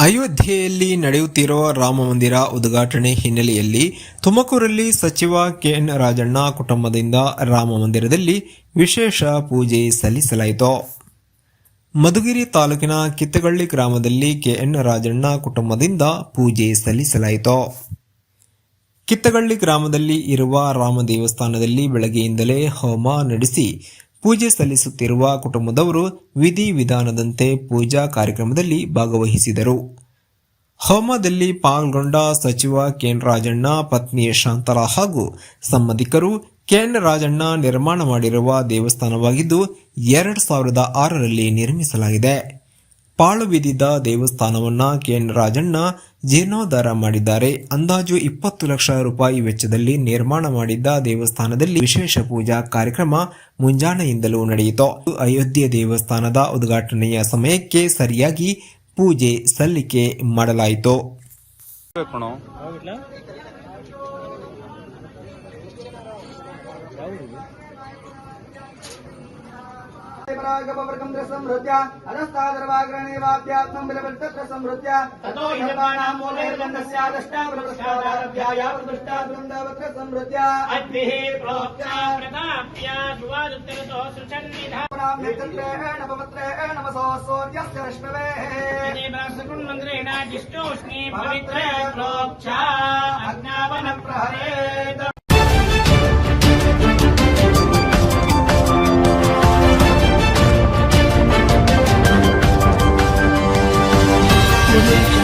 ಅಯೋಧ್ಯೆಯಲ್ಲಿ ನಡೆಯುತ್ತಿರುವ ರಾಮಮಂದಿರ ಉದ್ಘಾಟನೆ ಹಿನ್ನೆಲೆಯಲ್ಲಿ ತುಮಕೂರಲ್ಲಿ ಸಚಿವ ಕೆಎನ್ ರಾಜಣ್ಣ ಕುಟುಂಬದಿಂದ ರಾಮಮಂದಿರದಲ್ಲಿ ವಿಶೇಷ ಪೂಜೆ ಸಲ್ಲಿಸಲಾಯಿತು. ಮಧುಗಿರಿ ತಾಲೂಕಿನ ಕಿತ್ತಗಳ್ಳಿ ಗ್ರಾಮದಲ್ಲಿ ಕೆಎನ್ ರಾಜಣ್ಣ ಕುಟುಂಬದಿಂದ ಪೂಜೆ ಸಲ್ಲಿಸಲಾಯಿತು. ಕಿತ್ತಗಳ್ಳಿ ಗ್ರಾಮದಲ್ಲಿ ಇರುವ ರಾಮ ದೇವಸ್ಥಾನದಲ್ಲಿ ಬೆಳಗ್ಗೆಯಿಂದಲೇ ಹೋಮ ನಡೆಸಿ ಪೂಜೆ ಸಲ್ಲಿಸುತ್ತಿರುವ ಕುಟುಂಬದವರು ವಿಧಿವಿಧಾನದಂತೆ ಪೂಜಾ ಕಾರ್ಯಕ್ರಮದಲ್ಲಿ ಭಾಗವಹಿಸಿದರು. ಹೋಮದಲ್ಲಿ ಪಾಲ್ಗೊಂಡ ಸಚಿವ ಕೆಎನ್ ರಾಜಣ್ಣ ಪತ್ನಿ ಶಾಂತಲಾ ಹಾಗೂ ಸಂಬಂಧಿಕರು ಕೆಎನ್ ರಾಜಣ್ಣ ನಿರ್ಮಾಣ ಮಾಡಿರುವ ದೇವಸ್ಥಾನವಾಗಿದ್ದು 2006ರಲ್ಲಿ ನಿರ್ಮಿಸಲಾಗಿದೆ. ಪಾಳು ಬಿದ್ದಿದ್ದ ದೇವಸ್ಥಾನವನ್ನು ಕೆಎನ್ ರಾಜಣ್ಣ ಜೀರ್ಣೋದ್ಧಾರ ಮಾಡಿದ್ದಾರೆ. ಅಂದಾಜು 20 ಲಕ್ಷ ರೂಪಾಯಿ ವೆಚ್ಚದಲ್ಲಿ ನಿರ್ಮಾಣ ಮಾಡಿದ್ದ ದೇವಸ್ಥಾನದಲ್ಲಿ ವಿಶೇಷ ಪೂಜಾ ಕಾರ್ಯಕ್ರಮ ಮುಂಜಾನೆಯಿಂದಲೂ ನಡೆಯಿತು. ಅಯೋಧ್ಯೆ ದೇವಸ್ಥಾನದ ಉದ್ಘಾಟನೆಯ ಸಮಯಕ್ಕೆ ಸರಿಯಾಗಿ ಪೂಜೆ ಸಲ್ಲಿಕೆ ಮಾಡಲಾಯಿತು. समृद्ध्य अधस्तादर्वाग्रणेवाभ्यात्मं बिलबलतत्र समृद्ध्य ततो हिरवाणां मूलैर्गन्धस्यादष्टावृष्टावृष्टावृन्दावत्र समृद्ध्य अद्भिः प्रोक्ता प्रताप्या सुवादुत्तरतो सुचन्निधानां नेतृत्वेण पवित्रेण नमसोऽस्योद्यस्य रश्मवेः देवासकुन्मन्त्रेण जिष्टोष्णी पवित्रे प्रोक्ता अज्ञावनं प्रहरेत्. Thank you.